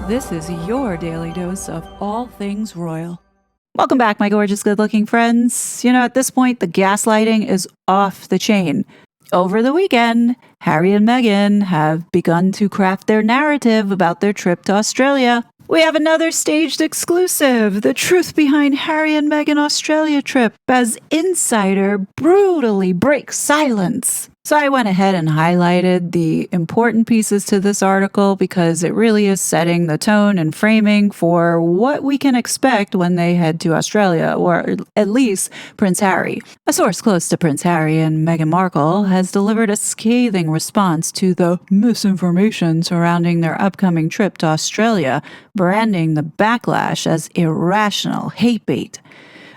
This is your daily dose of all things royal. Welcome back, my gorgeous, good-looking friends. At this point, the gaslighting is off the chain. Over the weekend, Harry and Meghan have begun to craft their narrative about their trip to Australia. We have another staged exclusive, the truth behind Harry and Meghan Australia trip, as insider brutally breaks silence. So I went ahead and highlighted the important pieces to this article because it really is setting the tone and framing for what we can expect when they head to Australia, or at least Prince Harry. A source close to Prince Harry and Meghan Markle has delivered a scathing response to the misinformation surrounding their upcoming trip to Australia, branding the backlash as irrational hate bait.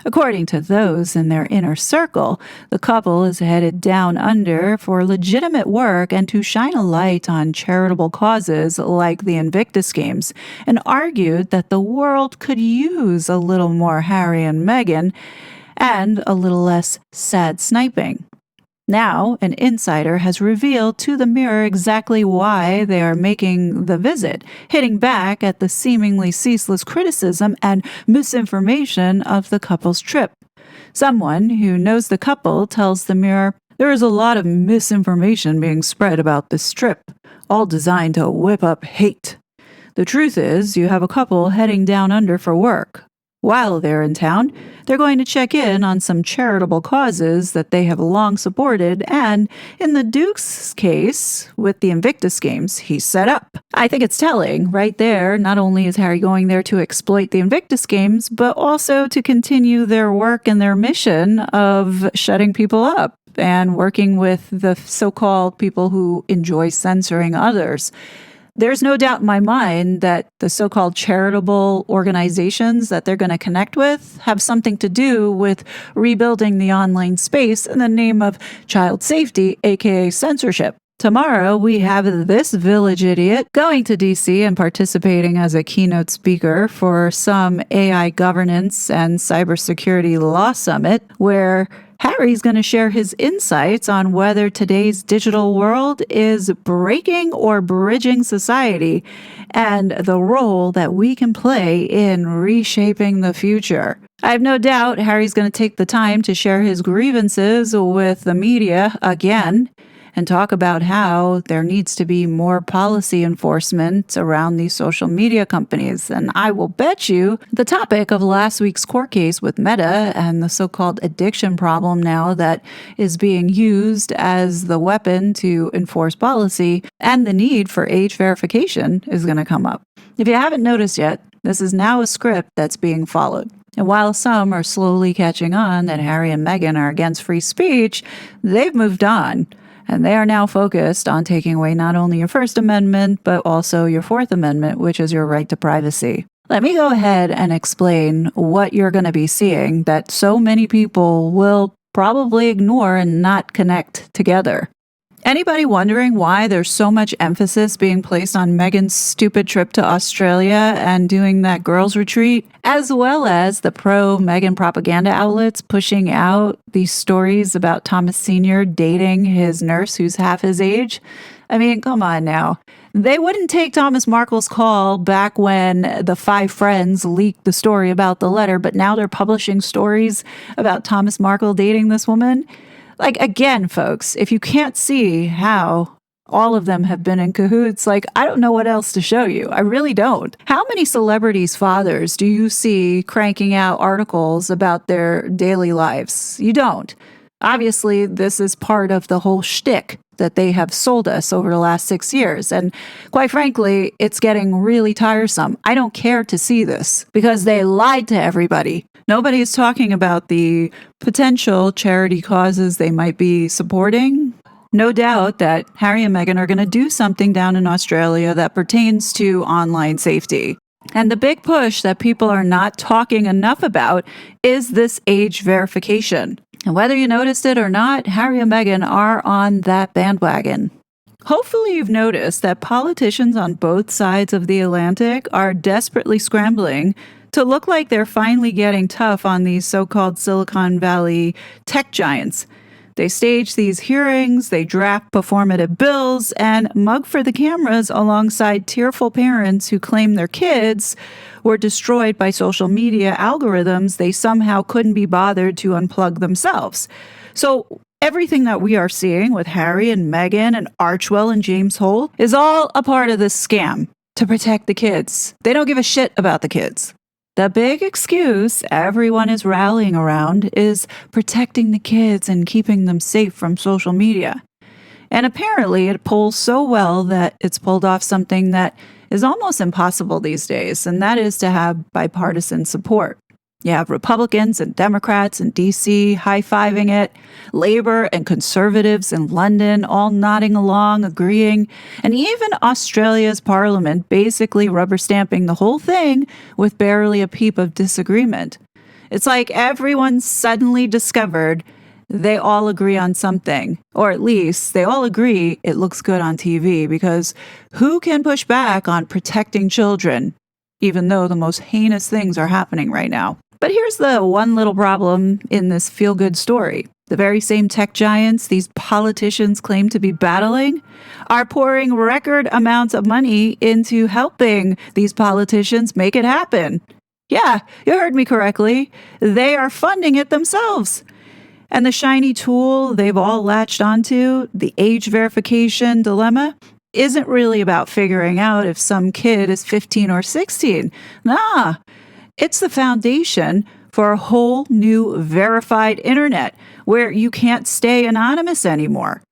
According to those in their inner circle, the couple is headed down under for legitimate work and to shine a light on charitable causes like the Invictus Games, and argued that the world could use a little more Harry and Meghan and a little less sad sniping. Now, an insider has revealed to the Mirror exactly why they are making the visit, hitting back at the seemingly ceaseless criticism and misinformation of the couple's trip. Someone who knows the couple tells the Mirror, "There is a lot of misinformation being spread about this trip, all designed to whip up hate. The truth is, you have a couple heading down under for work. While they're in town, they're going to check in on some charitable causes that they have long supported, and in the Duke's case, with the Invictus Games, he's set up." I think it's telling right there. Not only is Harry going there to exploit the Invictus Games, but also to continue their work and their mission of shutting people up and working with the so-called people who enjoy censoring others. There's no doubt in my mind that the so-called charitable organizations that they're going to connect with have something to do with rebuilding the online space in the name of child safety, aka censorship. Tomorrow, we have this village idiot going to DC and participating as a keynote speaker for some AI governance and cybersecurity law summit, where Harry's going to share his insights on whether today's digital world is breaking or bridging society and the role that we can play in reshaping the future. I have no doubt Harry's going to take the time to share his grievances with the media again and talk about how there needs to be more policy enforcement around these social media companies. And I will bet you the topic of last week's court case with Meta and the so-called addiction problem now that is being used as the weapon to enforce policy and the need for age verification is going to come up. If you haven't noticed yet, this is now a script that's being followed. And while some are slowly catching on that Harry and Meghan are against free speech, they've moved on. And they are now focused on taking away not only your First Amendment, but also your Fourth Amendment, which is your right to privacy. Let me go ahead and explain what you're going to be seeing that so many people will probably ignore and not connect together. Anybody wondering why there's so much emphasis being placed on Meghan's stupid trip to Australia and doing that girls' retreat, as well as the pro-Meghan propaganda outlets pushing out these stories about Thomas Sr. dating his nurse who's half his age? I mean, come on now. They wouldn't take Thomas Markle's call back when the 5 friends leaked the story about the letter, but now they're publishing stories about Thomas Markle dating this woman? Like, again, folks, if you can't see how all of them have been in cahoots, I don't know what else to show you. I really don't. How many celebrities' fathers do you see cranking out articles about their daily lives? You don't. Obviously, this is part of the whole shtick that they have sold us over the last 6 years. And quite frankly, it's getting really tiresome. I don't care to see this because they lied to everybody. Nobody is talking about the potential charity causes they might be supporting. No doubt that Harry and Meghan are going to do something down in Australia that pertains to online safety. And the big push that people are not talking enough about is this age verification. And whether you noticed it or not, Harry and Meghan are on that bandwagon. Hopefully you've noticed that politicians on both sides of the Atlantic are desperately scrambling to look like they're finally getting tough on these so-called Silicon Valley tech giants. They stage these hearings, they draft performative bills, and mug for the cameras alongside tearful parents who claim their kids were destroyed by social media algorithms they somehow couldn't be bothered to unplug themselves. So everything that we are seeing with Harry and Meghan and Archewell and James Holt is all a part of this scam to protect the kids. They don't give a shit about the kids. The big excuse everyone is rallying around is protecting the kids and keeping them safe from social media. And apparently it pulls so well that it's pulled off something that is almost impossible these days, and that is to have bipartisan support. You have Republicans and Democrats in D.C. high-fiving it, Labor and Conservatives in London all nodding along, agreeing, and even Australia's parliament basically rubber-stamping the whole thing with barely a peep of disagreement. It's like everyone suddenly discovered they all agree on something, or at least they all agree it looks good on TV, because who can push back on protecting children, even though the most heinous things are happening right now? But here's the one little problem in this feel-good story. The very same tech giants these politicians claim to be battling are pouring record amounts of money into helping these politicians make it happen. Yeah, you heard me correctly. They are funding it themselves. And the shiny tool they've all latched onto, the age verification dilemma, isn't really about figuring out if some kid is 15 or 16. Nah, it's the foundation for a whole new verified internet where you can't stay anonymous anymore.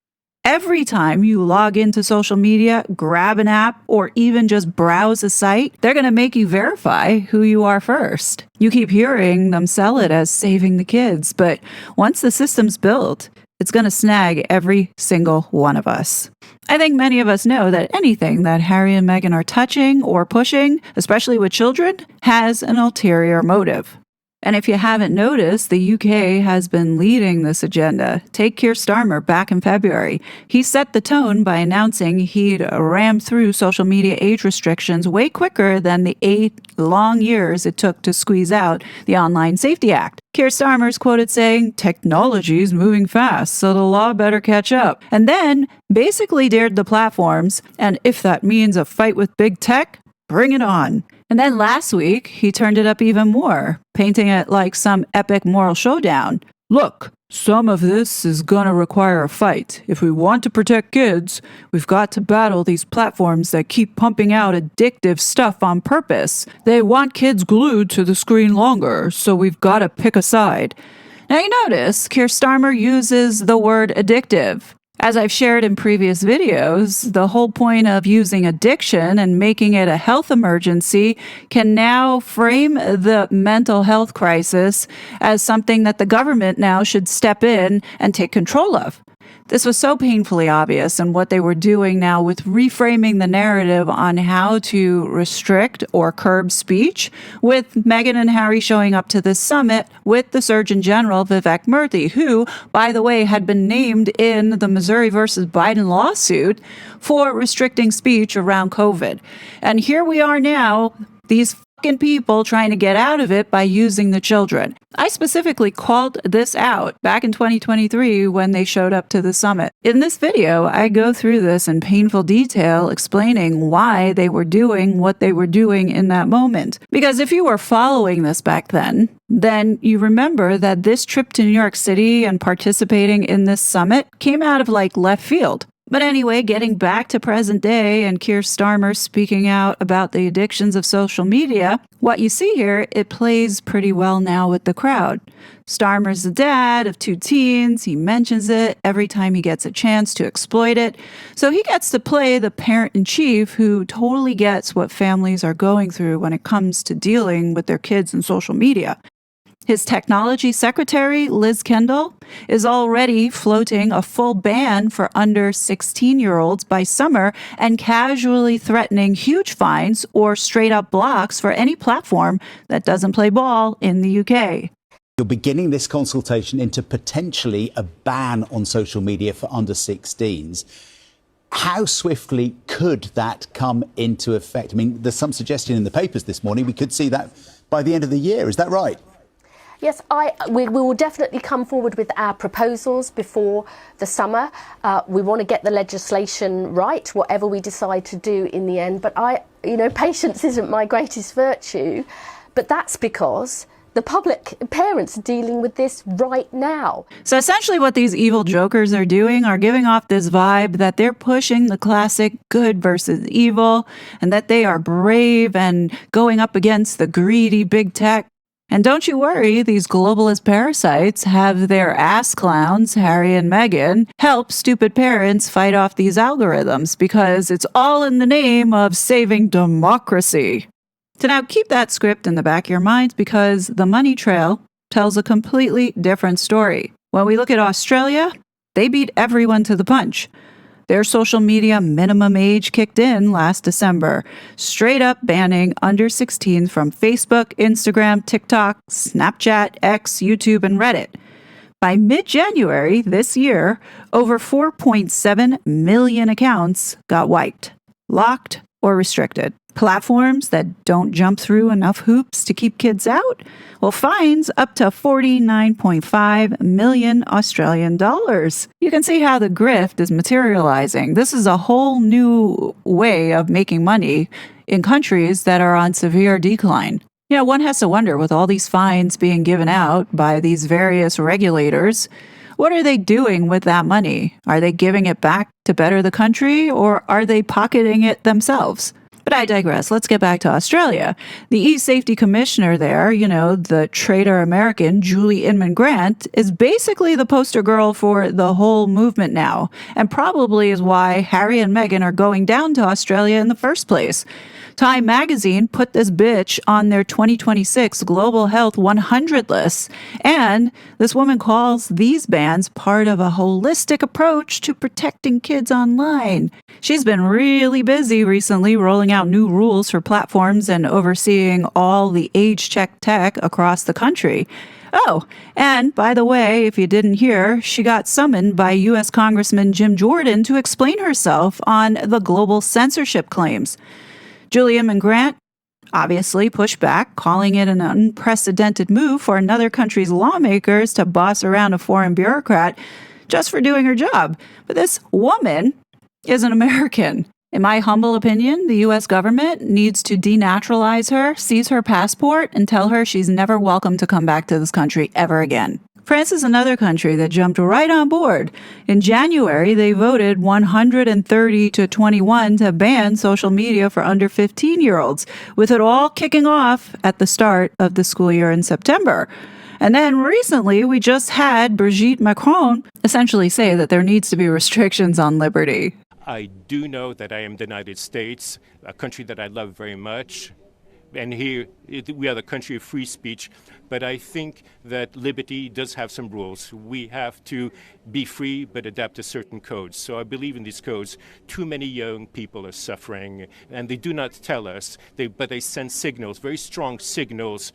Every time you log into social media, grab an app, or even just browse a site, they're going to make you verify who you are first. You keep hearing them sell it as saving the kids, but once the system's built, it's going to snag every single one of us. I think many of us know that anything that Harry and Meghan are touching or pushing, especially with children, has an ulterior motive. And if you haven't noticed, the UK has been leading this agenda. Take Keir Starmer back in February. He set the tone by announcing he'd rammed through social media age restrictions way quicker than the 8 long years it took to squeeze out the Online Safety Act. Keir Starmer's quoted saying, "Technology's moving fast, so the law better catch up." And then basically dared the platforms, and if that means a fight with big tech, bring it on. And then last week, he turned it up even more, painting it like some epic moral showdown. "Look, some of this is gonna require a fight. If we want to protect kids, we've got to battle these platforms that keep pumping out addictive stuff on purpose. They want kids glued to the screen longer, so we've got to pick a side." Now you notice, Keir Starmer uses the word addictive. As I've shared in previous videos, the whole point of using addiction and making it a health emergency can now frame the mental health crisis as something that the government now should step in and take control of. This was so painfully obvious, and what they were doing now with reframing the narrative on how to restrict or curb speech, with Meghan and Harry showing up to this summit with the Surgeon General Vivek Murthy, who, by the way, had been named in the Missouri versus Biden lawsuit for restricting speech around COVID. And here we are now, these fucking people trying to get out of it by using the children. I specifically called this out back in 2023 when they showed up to the summit. In this video, I go through this in painful detail, explaining why they were doing what they were doing in that moment. Because if you were following this back then you remember that this trip to New York City and participating in this summit came out of like left field. But anyway, getting back to present day and Keir Starmer speaking out about the addictions of social media, what you see here, it plays pretty well now with the crowd. Starmer's the dad of 2 teens. He mentions it every time he gets a chance to exploit it. So he gets to play the parent-in-chief who totally gets what families are going through when it comes to dealing with their kids and social media. His technology secretary, Liz Kendall, is already floating a full ban for under 16-year-olds by summer and casually threatening huge fines or straight-up blocks for any platform that doesn't play ball in the UK. You're beginning this consultation into potentially a ban on social media for under 16s. How swiftly could that come into effect? I mean, there's some suggestion in the papers this morning we could see that by the end of the year. Is that right? Yes, we will definitely come forward with our proposals before the summer. We want to get the legislation right, whatever we decide to do in the end. But patience isn't my greatest virtue, but that's because the public, parents are dealing with this right now. So essentially what these evil jokers are doing are giving off this vibe that they're pushing the classic good versus evil, and that they are brave and going up against the greedy big tech. And don't you worry, these globalist parasites have their ass clowns, Harry and Meghan, help stupid parents fight off these algorithms, because it's all in the name of saving democracy. So now keep that script in the back of your minds, because the money trail tells a completely different story. When we look at Australia, they beat everyone to the punch. Their social media minimum age kicked in last December, straight up banning under 16 from Facebook, Instagram, TikTok, Snapchat, X, YouTube, and Reddit. By mid-January this year, over 4.7 million accounts got wiped, locked, or restricted. Platforms that don't jump through enough hoops to keep kids out? Well, fines up to 49.5 million Australian dollars. You can see how the grift is materializing. This is a whole new way of making money in countries that are on severe decline. One has to wonder, with all these fines being given out by these various regulators, what are they doing with that money? Are they giving it back to better the country, or are they pocketing it themselves? But I digress. Let's get back to Australia. The e-safety commissioner there, the traitor American, Julie Inman Grant, is basically the poster girl for the whole movement now, and probably is why Harry and Meghan are going down to Australia in the first place. Time magazine put this bitch on their 2026 Global Health 100 list, and this woman calls these bans part of a holistic approach to protecting kids online. She's been really busy recently rolling out new rules for platforms and overseeing all the age-check tech across the country. Oh, and by the way, if you didn't hear, she got summoned by U.S. Congressman Jim Jordan to explain herself on the global censorship claims. Julie Inman Grant obviously pushed back, calling it an unprecedented move for another country's lawmakers to boss around a foreign bureaucrat just for doing her job. But this woman is an American. In my humble opinion, the U.S. government needs to denaturalize her, seize her passport, and tell her she's never welcome to come back to this country ever again. France is another country that jumped right on board. In January, they voted 130 to 21 to ban social media for under 15-year-olds, with it all kicking off at the start of the school year in September. And then recently, we just had Brigitte Macron essentially say that there needs to be restrictions on liberty. I do know that I am the United States, a country that I love very much. And here, we are the country of free speech, but I think that liberty does have some rules. We have to be free, but adapt to certain codes. So I believe in these codes. Too many young people are suffering, and they do not tell us, but they send signals, very strong signals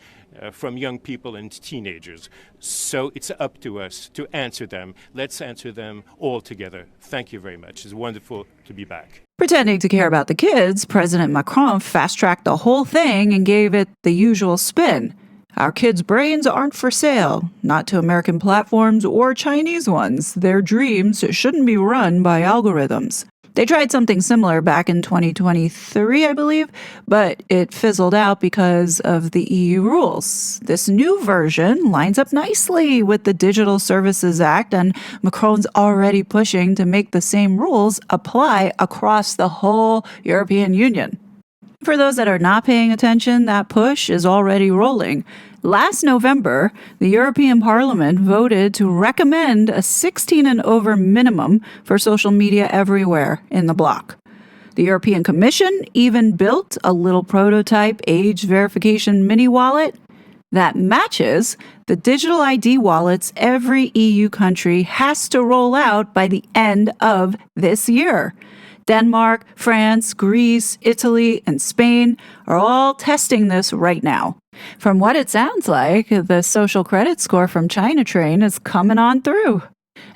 from young people and teenagers. So it's up to us to answer them. Let's answer them all together. Thank you very much. It's wonderful to be back. Pretending to care about the kids, President Macron fast-tracked the whole thing and gave it the usual spin. Our kids' brains aren't for sale, not to American platforms or Chinese ones. Their dreams shouldn't be run by algorithms. They tried something similar back in 2023, I believe, but it fizzled out because of the EU rules. This new version lines up nicely with the Digital Services Act, and Macron's already pushing to make the same rules apply across the whole European Union. For those that are not paying attention, that push is already rolling. Last November, the European Parliament voted to recommend a 16 and over minimum for social media everywhere in the bloc. The European Commission even built a little prototype age verification mini wallet that matches the digital ID wallets every EU country has to roll out by the end of this year. Denmark, France, Greece, Italy, and Spain are all testing this right now. From what it sounds like, the social credit score from China train is coming on through.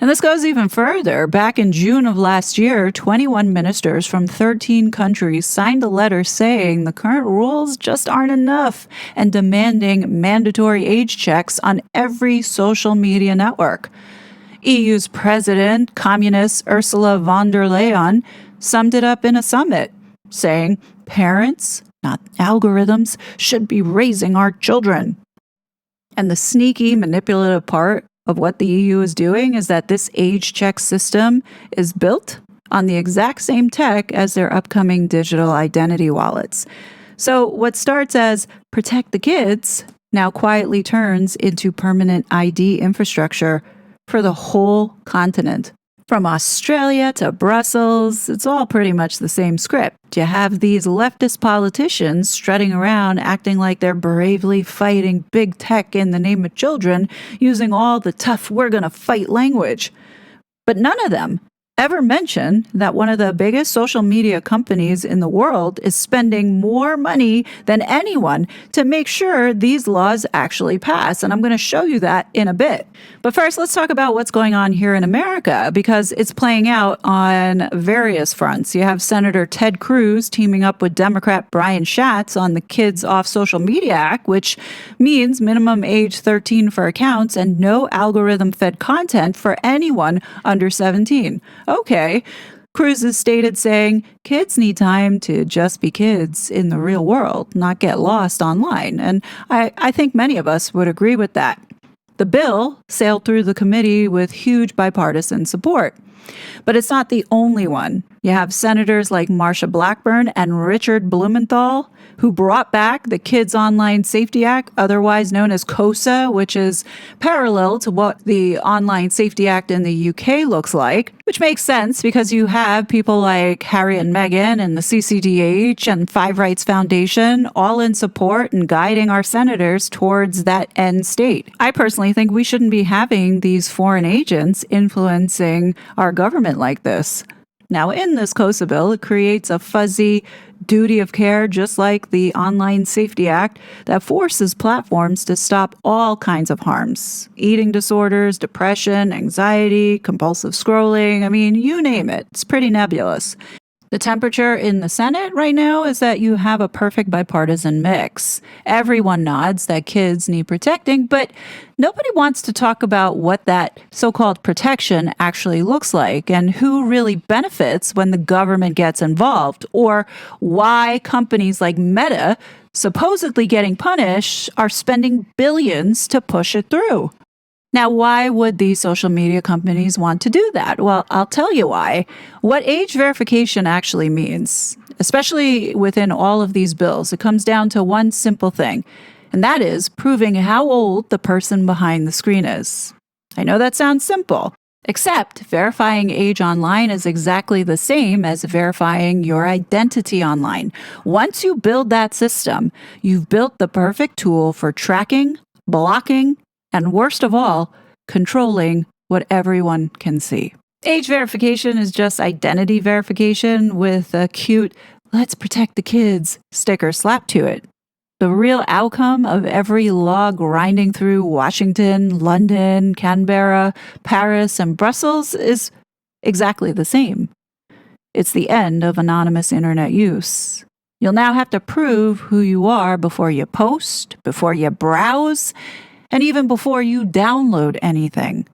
And this goes even further. Back in June of last year, 21 ministers from 13 countries signed a letter saying the current rules just aren't enough and demanding mandatory age checks on every social media network. EU's president, communist Ursula von der Leyen, summed it up in a summit, saying parents, not algorithms, should be raising our children. And the sneaky, manipulative part of what the EU is doing is that this age check system is built on the exact same tech as their upcoming digital identity wallets. So what starts as protect the kids now quietly turns into permanent ID infrastructure for the whole continent. From Australia to Brussels, it's all pretty much the same script. You have these leftist politicians strutting around acting like they're bravely fighting big tech in the name of children, using all the tough we're gonna fight language. But none of them ever mention that one of the biggest social media companies in the world is spending more money than anyone to make sure these laws actually pass. And I'm going to show you that in a bit. But first, let's talk about what's going on here in America, because it's playing out on various fronts. You have Senator Ted Cruz teaming up with Democrat Brian Schatz on the Kids Off Social Media Act, which means minimum age 13 for accounts and no algorithm-fed content for anyone under 17. Okay. Cruz is stated saying kids need time to just be kids in the real world, not get lost online. And I think many of us would agree with that. The bill sailed through the committee with huge bipartisan support. But it's not the only one. You have senators like Marsha Blackburn and Richard Blumenthal, who brought back the Kids Online Safety Act, otherwise known as KOSA, which is parallel to what the Online Safety Act in the UK looks like, which makes sense because you have people like Harry and Meghan and the CCDH and Five Rights Foundation all in support and guiding our senators towards that end state. I personally think we shouldn't be having these foreign agents influencing our government like this. Now, in this KOSA bill, it creates a fuzzy duty of care, just like the Online Safety Act, that forces platforms to stop all kinds of harms. Eating disorders, depression, anxiety, compulsive scrolling, I mean, you name it. It's pretty nebulous. The temperature in the Senate right now is that you have a perfect bipartisan mix. Everyone nods that kids need protecting, but nobody wants to talk about what that so-called protection actually looks like and who really benefits when the government gets involved, or why companies like Meta, supposedly getting punished, are spending billions to push it through. Now, why would these social media companies want to do that? Well, I'll tell you why. What age verification actually means, especially within all of these bills, it comes down to one simple thing, and that is proving how old the person behind the screen is. I know that sounds simple, except verifying age online is exactly the same as verifying your identity online. Once you build that system, you've built the perfect tool for tracking, blocking, and worst of all, controlling what everyone can see. Age verification is just identity verification with a cute, let's protect the kids sticker slapped to it. The real outcome of every law grinding through Washington, London, Canberra, Paris, and Brussels is exactly the same. It's the end of anonymous internet use. You'll now have to prove who you are before you post, before you browse, and even before you download anything.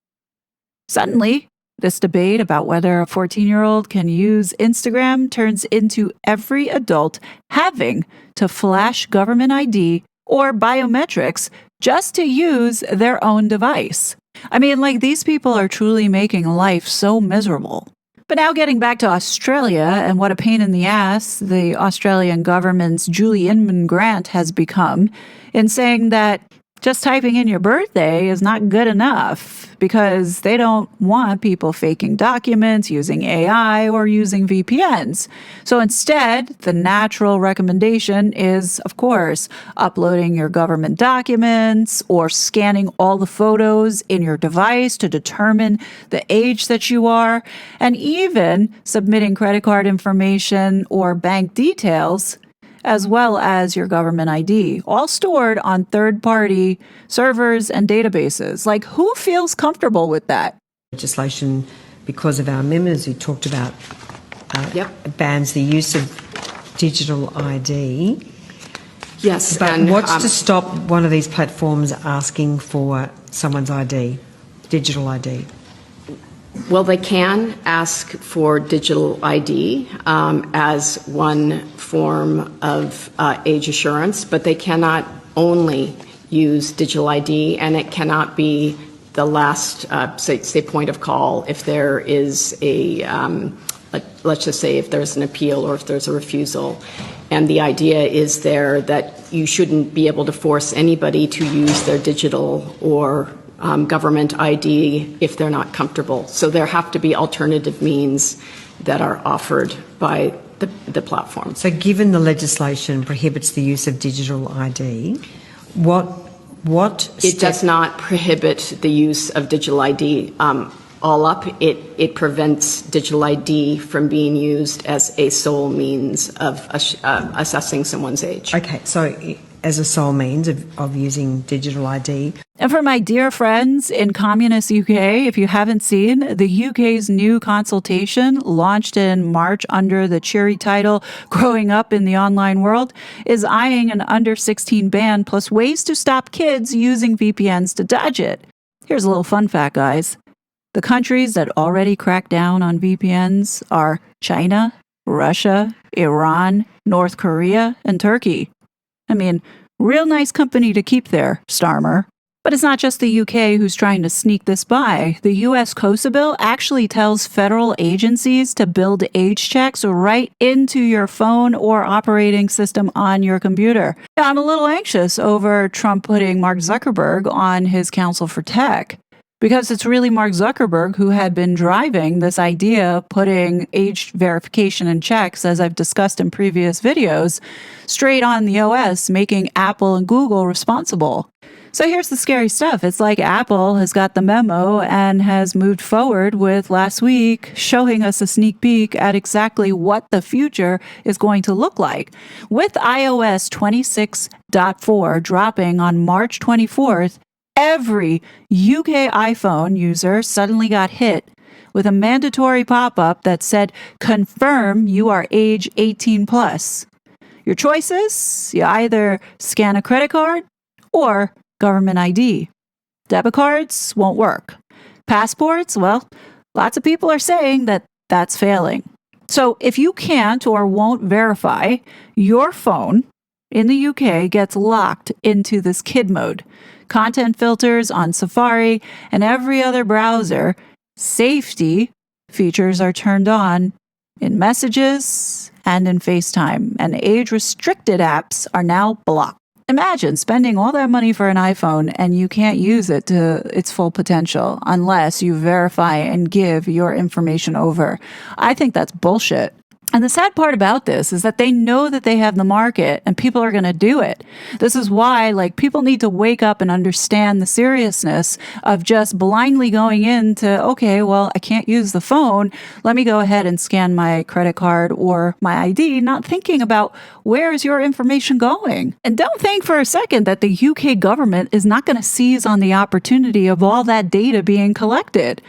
Suddenly, this debate about whether a 14-year-old can use Instagram turns into every adult having to flash government ID or biometrics just to use their own device. I mean, like, these people are truly making life so miserable. But now getting back to Australia and what a pain in the ass the Australian government's Julie Inman grant has become in saying that just typing in your birthday is not good enough because they don't want people faking documents, using AI, or using VPNs. So instead, the natural recommendation is, of course, uploading your government documents or scanning all the photos in your device to determine the age that you are, and even submitting credit card information or bank details, as well as your government ID, all stored on third-party servers and databases. Like, who feels comfortable with that? legislation because of our members who talked about bans the use of digital ID. Yes, But and what's to stop one of these platforms asking for someone's ID, digital ID? well, they can ask for digital ID as one form of age assurance, but they cannot only use digital ID, and it cannot be the last, say, point of call if there is let's just say if there's an appeal or if there's a refusal. And the idea is there that you shouldn't be able to force anybody to use their digital or government ID if they're not comfortable. So there have to be alternative means that are offered by the platform. So given the legislation prohibits the use of digital ID, It does not prohibit the use of digital ID. All up, it prevents digital ID from being used as a sole means of assessing someone's age. Okay, so as a sole means of using digital ID. And for my dear friends in communist UK, if you haven't seen, the UK's new consultation, launched in March under the cheery title, Growing Up in the Online World, is eyeing an under 16 ban plus ways to stop kids using VPNs to dodge it. Here's a little fun fact, guys. The countries that already cracked down on VPNs are China, Russia, Iran, North Korea, and Turkey. I mean, real nice company to keep there, Starmer. But it's not just the UK who's trying to sneak this by. The US COSA bill actually tells federal agencies to build age checks right into your phone or operating system on your computer. I'm a little anxious over Trump putting Mark Zuckerberg on his Council for Tech, because it's really Mark Zuckerberg who had been driving this idea of putting age verification and checks, as I've discussed in previous videos, straight on the OS, making Apple and Google responsible. So here's the scary stuff. It's like Apple has got the memo and has moved forward with last week showing us a sneak peek at exactly what the future is going to look like. With iOS 26.4 dropping on March 24th, every UK iPhone user suddenly got hit with a mandatory pop-up that said, confirm you are age 18 plus. Your choices, you either scan a credit card or government ID. Debit cards won't work. Passports, well, lots of people are saying that that's failing. So if you can't or won't verify, your phone in the UK gets locked into this kid mode. Content filters on Safari and every other browser, safety features are turned on in Messages and in FaceTime, and age-restricted apps are now blocked. Imagine spending all that money for an iPhone and you can't use it to its full potential unless you verify and give your information over. I think that's bullshit. And the sad part about this is that they know that they have the market and people are going to do it. This is why, people need to wake up and understand the seriousness of just blindly going into, okay, well, I can't use the phone. Let me go ahead and scan my credit card or my ID, not thinking about where is your information going. And don't think for a second that the UK government is not going to seize on the opportunity of all that data being collected.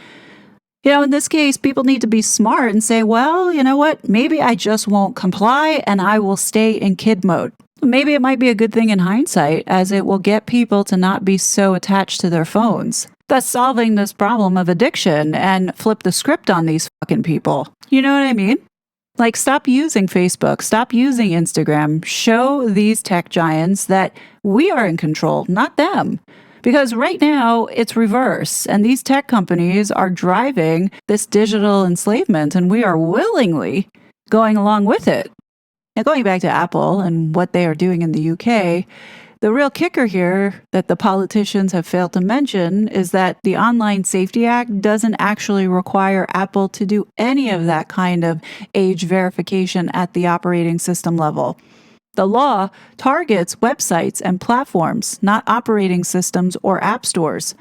In this case, people need to be smart and say, well, you know what? Maybe I just won't comply and I will stay in kid mode. Maybe it might be a good thing in hindsight, as it will get people to not be so attached to their phones, thus solving this problem of addiction and flip the script on these fucking people. You know what I mean? Stop using Facebook, stop using Instagram. Show these tech giants that we are in control, not them. Because right now, it's reverse, and these tech companies are driving this digital enslavement, and we are willingly going along with it. Now, going back to Apple and what they are doing in the UK, the real kicker here that the politicians have failed to mention is that the Online Safety Act doesn't actually require Apple to do any of that kind of age verification at the operating system level. The law targets websites and platforms, not operating systems or app stores.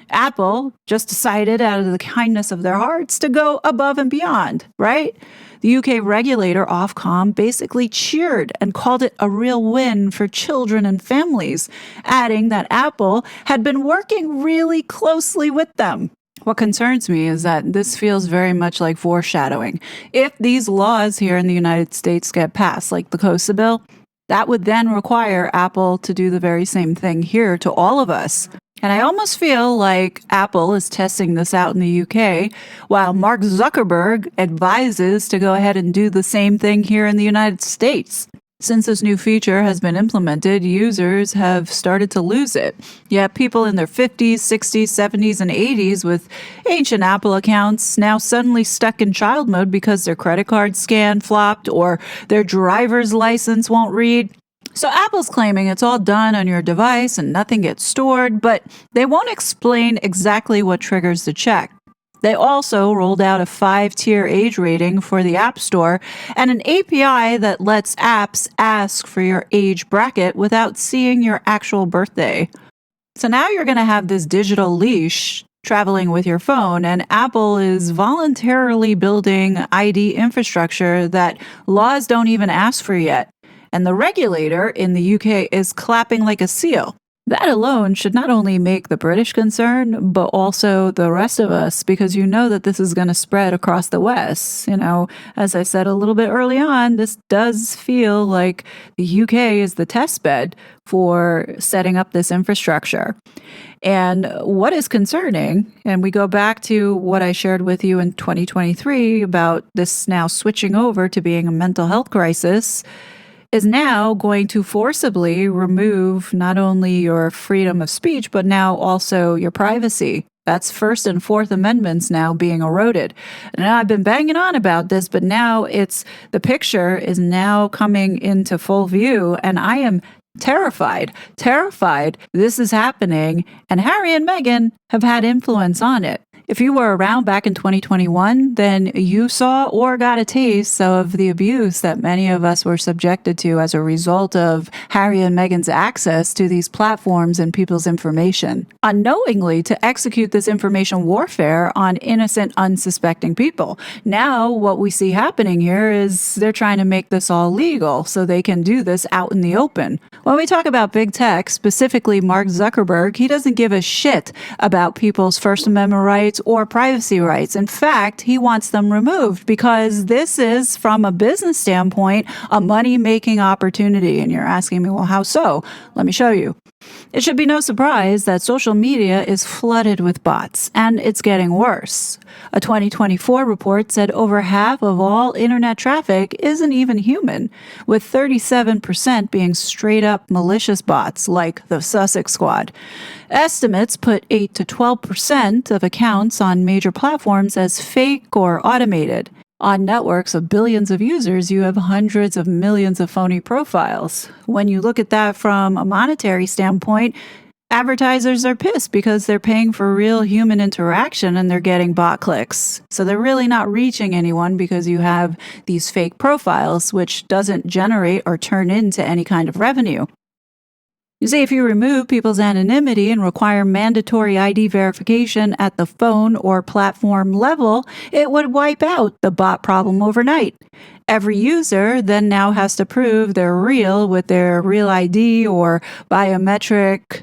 Apple just decided out of the kindness of their hearts to go above and beyond, right? The UK regulator Ofcom basically cheered and called it a real win for children and families, adding that Apple had been working really closely with them. What concerns me is that this feels very much like foreshadowing. If these laws here in the United States get passed, like the COSA bill, that would then require Apple to do the very same thing here to all of us. And I almost feel like Apple is testing this out in the UK, while Mark Zuckerberg advises to go ahead and do the same thing here in the United States. Since this new feature has been implemented, users have started to lose it. Yet people in their 50s, 60s, 70s, and 80s with ancient Apple accounts now suddenly stuck in child mode because their credit card scan flopped or their driver's license won't read. So Apple's claiming it's all done on your device and nothing gets stored, but they won't explain exactly what triggers the check. They also rolled out a 5-tier age rating for the App Store and an API that lets apps ask for your age bracket without seeing your actual birthday. So now you're going to have this digital leash traveling with your phone, and Apple is voluntarily building ID infrastructure that laws don't even ask for yet. And the regulator in the UK is clapping like a seal. That alone should not only make the British concerned, but also the rest of us, because you know that this is going to spread across the West. As I said a little bit early on, this does feel like the UK is the test bed for setting up this infrastructure. And what is concerning, and we go back to what I shared with you in 2023 about this now switching over to being a mental health crisis, is now going to forcibly remove not only your freedom of speech, but now also your privacy. That's First and Fourth Amendments now being eroded. And I've been banging on about this, but now the picture is now coming into full view, and I am terrified this is happening, and Harry and Meghan have had influence on it. If you were around back in 2021, then you saw or got a taste of the abuse that many of us were subjected to as a result of Harry and Meghan's access to these platforms and people's information, unknowingly to execute this information warfare on innocent, unsuspecting people. Now, what we see happening here is they're trying to make this all legal so they can do this out in the open. When we talk about big tech, specifically Mark Zuckerberg, he doesn't give a shit about people's First Amendment rights or privacy rights. In fact, he wants them removed because this is, from a business standpoint, a money-making opportunity. And you're asking me, well, how so? Let me show you. It should be no surprise that social media is flooded with bots, and it's getting worse. A 2024 report said over half of all internet traffic isn't even human, with 37% being straight-up malicious bots like the Sussex Squad. Estimates put 8 to 12% of accounts on major platforms as fake or automated. On networks of billions of users, you have hundreds of millions of phony profiles. When you look at that from a monetary standpoint, advertisers are pissed because they're paying for real human interaction and they're getting bot clicks. So they're really not reaching anyone because you have these fake profiles, which doesn't generate or turn into any kind of revenue. You see, if you remove people's anonymity and require mandatory ID verification at the phone or platform level, it would wipe out the bot problem overnight. Every user then now has to prove they're real with their real ID or biometric,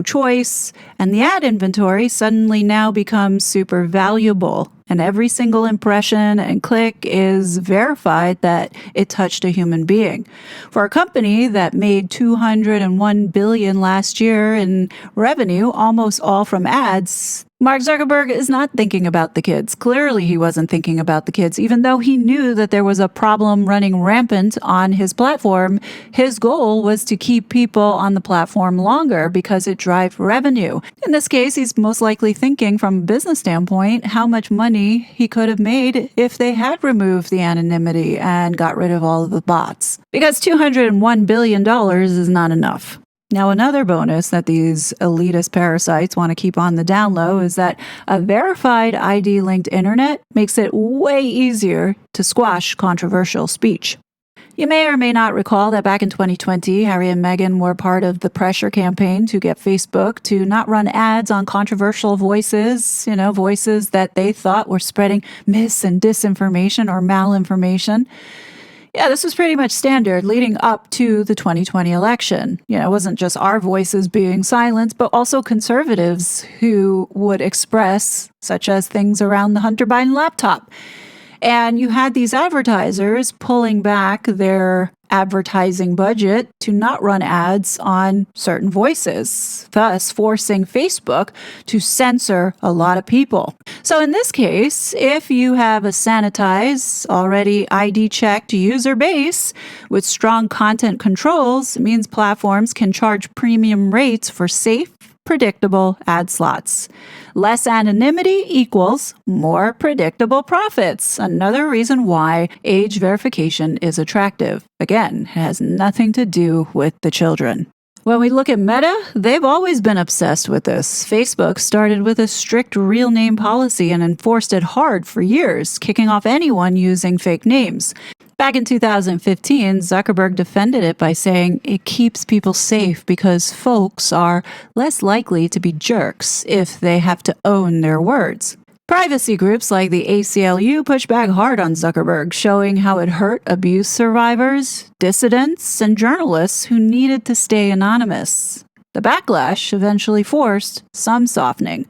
choice, and the ad inventory suddenly now becomes super valuable. And every single impression and click is verified that it touched a human being. For a company that made $201 billion last year in revenue, almost all from ads, Mark Zuckerberg is not thinking about the kids. Clearly, he wasn't thinking about the kids, even though he knew that there was a problem running rampant on his platform. His goal was to keep people on the platform longer because it drives revenue. In this case, he's most likely thinking from a business standpoint how much money he could have made if they had removed the anonymity and got rid of all of the bots. Because $201 billion is not enough. Now, another bonus that these elitist parasites want to keep on the down low is that a verified ID-linked internet makes it way easier to squash controversial speech. You may or may not recall that back in 2020, Harry and Meghan were part of the pressure campaign to get Facebook to not run ads on controversial voices, voices that they thought were spreading mis and disinformation or malinformation. Yeah, this was pretty much standard leading up to the 2020 election. It wasn't just our voices being silenced, but also conservatives who would express, such as things around the Hunter Biden laptop. And you had these advertisers pulling back their advertising budget to not run ads on certain voices, thus forcing Facebook to censor a lot of people. So in this case, if you have a sanitized, already ID-checked user base with strong content controls, it means platforms can charge premium rates for safe, predictable ad slots. Less anonymity equals more predictable profits. Another reason why age verification is attractive. Again, it has nothing to do with the children. When we look at Meta, they've always been obsessed with this. Facebook started with a strict real name policy and enforced it hard for years, kicking off anyone using fake names. Back in 2015, Zuckerberg defended it by saying it keeps people safe because folks are less likely to be jerks if they have to own their words. Privacy groups like the ACLU pushed back hard on Zuckerberg, showing how it hurt abuse survivors, dissidents, and journalists who needed to stay anonymous. The backlash eventually forced some softening.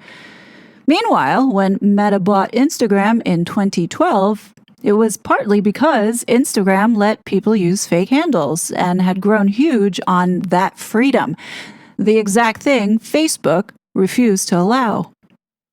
Meanwhile, when Meta bought Instagram in 2012, it was partly because Instagram let people use fake handles and had grown huge on that freedom, the exact thing Facebook refused to allow.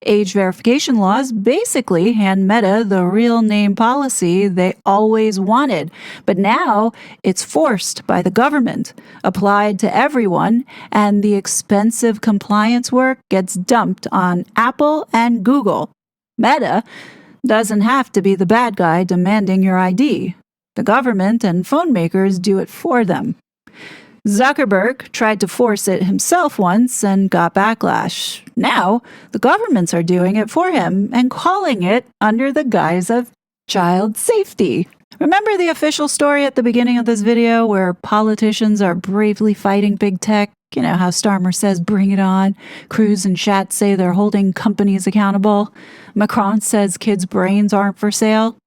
Age verification laws basically hand Meta the real name policy they always wanted, but now it's forced by the government, applied to everyone, and the expensive compliance work gets dumped on Apple and Google. Meta doesn't have to be the bad guy demanding your ID. The government and phone makers do it for them. Zuckerberg tried to force it himself once and got backlash. Now, the governments are doing it for him and calling it under the guise of child safety. Remember the official story at the beginning of this video where politicians are bravely fighting big tech? You know how Starmer says, bring it on. Cruz and Schatz say they're holding companies accountable. Macron says kids' brains aren't for sale.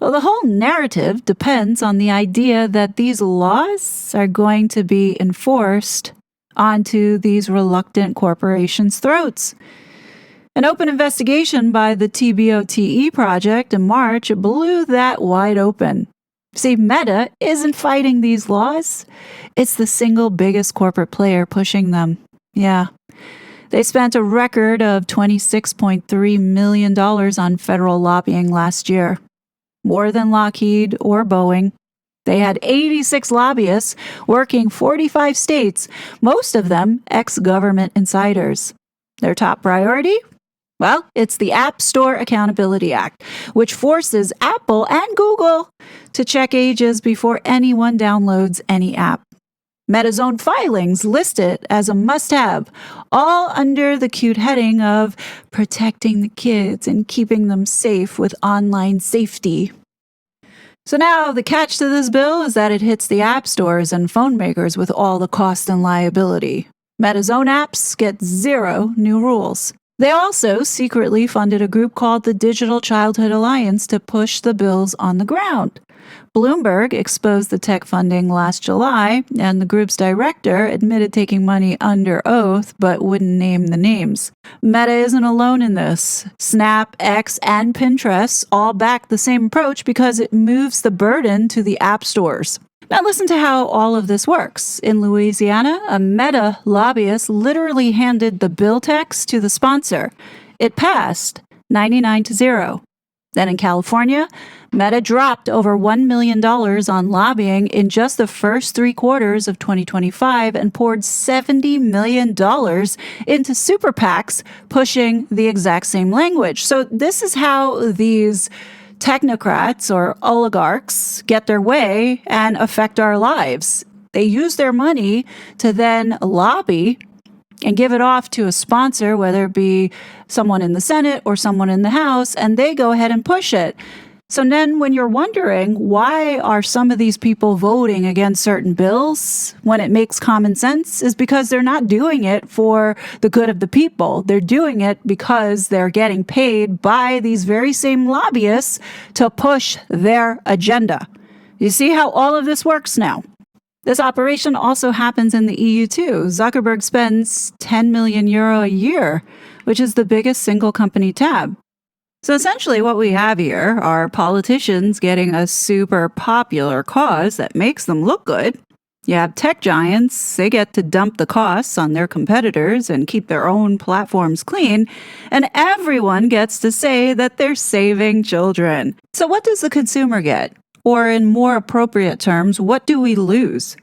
Well, the whole narrative depends on the idea that these laws are going to be enforced onto these reluctant corporations' throats. An open investigation by the TBOTE project in March blew that wide open. See, Meta isn't fighting these laws. It's the single biggest corporate player pushing them. Yeah. They spent a record of $26.3 million on federal lobbying last year. More than Lockheed or Boeing. They had 86 lobbyists working 45 states, most of them ex-government insiders. Their top priority? Well, it's the App Store Accountability Act, which forces Apple and Google to check ages before anyone downloads any app. Meta's own filings list it as a must-have, all under the cute heading of protecting the kids and keeping them safe with online safety. So now the catch to this bill is that it hits the app stores and phone makers with all the cost and liability. Meta's own apps get zero new rules. They also secretly funded a group called the Digital Childhood Alliance to push the bills on the ground. Bloomberg exposed the tech funding last July, and the group's director admitted taking money under oath but wouldn't name the names. Meta isn't alone in this. Snap, X, and Pinterest all back the same approach because it moves the burden to the app stores. Now listen to how all of this works. In Louisiana, a Meta lobbyist literally handed the bill text to the sponsor. It passed 99-0. Then in California, Meta dropped over $1 million on lobbying in just the first 3 quarters of 2025 and poured $70 million into super PACs pushing the exact same language. So this is how these technocrats or oligarchs get their way and affect our lives. They use their money to then lobby and give it off to a sponsor, whether it be someone in the Senate or someone in the House, and they go ahead and push it. So then when you're wondering why are some of these people voting against certain bills when it makes common sense, is because they're not doing it for the good of the people. They're doing it because they're getting paid by these very same lobbyists to push their agenda. You see how all of this works now? This operation also happens in the EU too. Zuckerberg spends 10 million euro a year, which is the biggest single company tab. So essentially what we have here are politicians getting a super popular cause that makes them look good. You have tech giants, they get to dump the costs on their competitors and keep their own platforms clean, and everyone gets to say that they're saving children. So what does the consumer get? Or in more appropriate terms, what do we lose?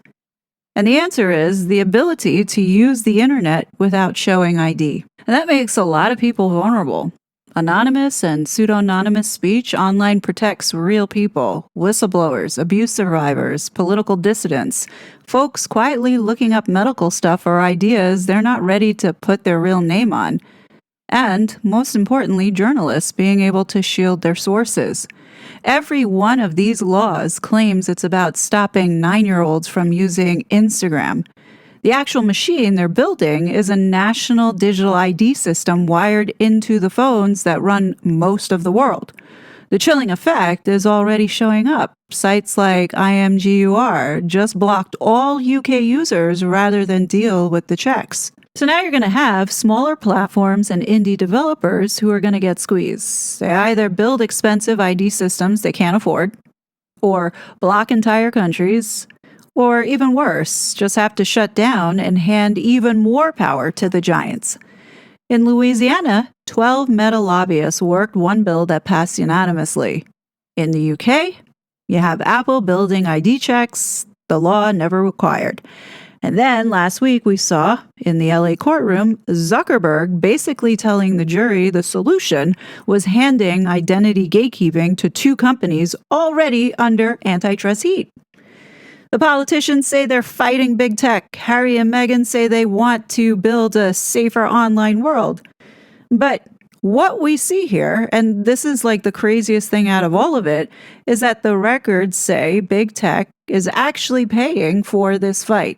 And the answer is the ability to use the internet without showing ID. And that makes a lot of people vulnerable. Anonymous and pseudonymous speech online protects real people, whistleblowers, abuse survivors, political dissidents, folks quietly looking up medical stuff or ideas they're not ready to put their real name on. And, most importantly, journalists being able to shield their sources. Every one of these laws claims it's about stopping 9-year-olds from using Instagram. The actual machine they're building is a national digital ID system wired into the phones that run most of the world. The chilling effect is already showing up. Sites like IMGUR just blocked all UK users rather than deal with the checks. So now you're going to have smaller platforms and indie developers who are going to get squeezed. They either build expensive ID systems they can't afford, or block entire countries, or even worse, just have to shut down and hand even more power to the giants. In Louisiana, 12 Meta lobbyists worked one bill that passed unanimously. In the UK, you have Apple building ID checks, the law never required. And then last week we saw, in the LA courtroom, Zuckerberg basically telling the jury the solution was handing identity gatekeeping to 2 companies already under antitrust heat. The politicians say they're fighting big tech. Harry and Meghan say they want to build a safer online world. But what we see here, and this is like the craziest thing out of all of it, is that the records say big tech is actually paying for this fight.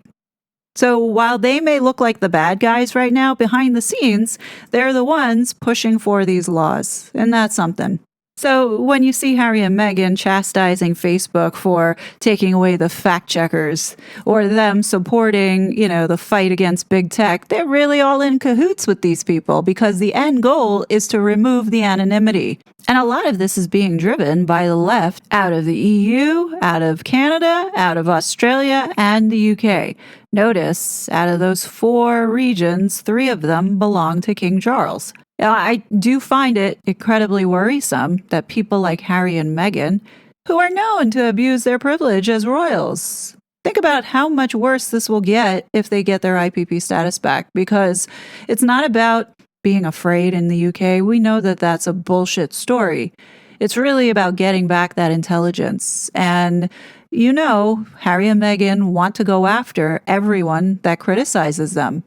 So while they may look like the bad guys right now, behind the scenes, they're the ones pushing for these laws. And that's something. So when you see Harry and Meghan chastising Facebook for taking away the fact checkers, or them supporting, the fight against big tech, they're really all in cahoots with these people because the end goal is to remove the anonymity. And a lot of this is being driven by the left out of the EU, out of Canada, out of Australia, and the UK. Notice, out of those 4 regions, 3 of them belong to King Charles. Now, I do find it incredibly worrisome that people like Harry and Meghan, who are known to abuse their privilege as royals, think about how much worse this will get if they get their IPP status back, because it's not about being afraid in the UK. We know that that's a bullshit story. It's really about getting back that intelligence. And Harry and Meghan want to go after everyone that criticizes them.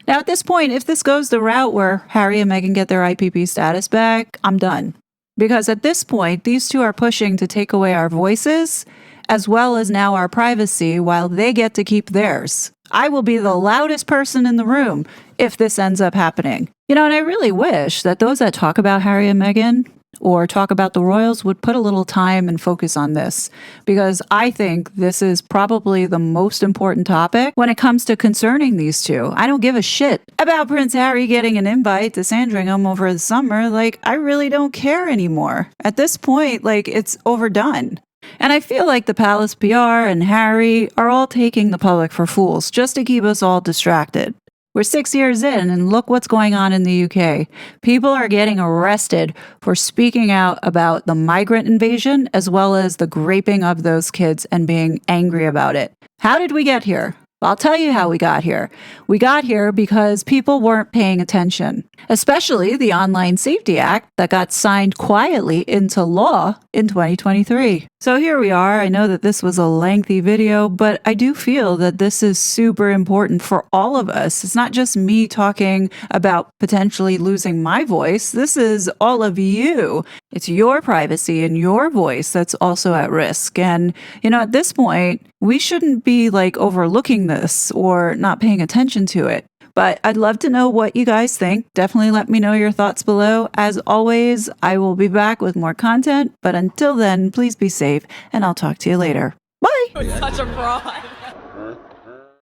Now, at this point, if this goes the route where Harry and Meghan get their IPP status back, I'm done. Because at this point, these 2 are pushing to take away our voices, as well as now our privacy, while they get to keep theirs. I will be the loudest person in the room if this ends up happening. And I really wish that those that talk about Harry and Meghan or talk about the royals would put a little time and focus on this, because I think this is probably the most important topic when it comes to concerning these 2. I don't give a shit about Prince Harry getting an invite to Sandringham over the summer. I really don't care anymore. At this point, it's overdone. And I feel like the Palace PR and Harry are all taking the public for fools just to keep us all distracted. We're 6 years in, and look what's going on in the UK. People are getting arrested for speaking out about the migrant invasion, as well as the raping of those kids and being angry about it. How did we get here? I'll tell you how we got here. We got here because people weren't paying attention, especially the Online Safety Act that got signed quietly into law in 2023. So here we are. I know that this was a lengthy video, but I do feel that this is super important for all of us. It's not just me talking about potentially losing my voice. This is all of you. It's your privacy and your voice that's also at risk. And, at this point, we shouldn't be overlooking this or not paying attention to it. But I'd love to know what you guys think. Definitely let me know your thoughts below. As always, I will be back with more content. But until then, please be safe, and I'll talk to you later. Bye. Such a fraud.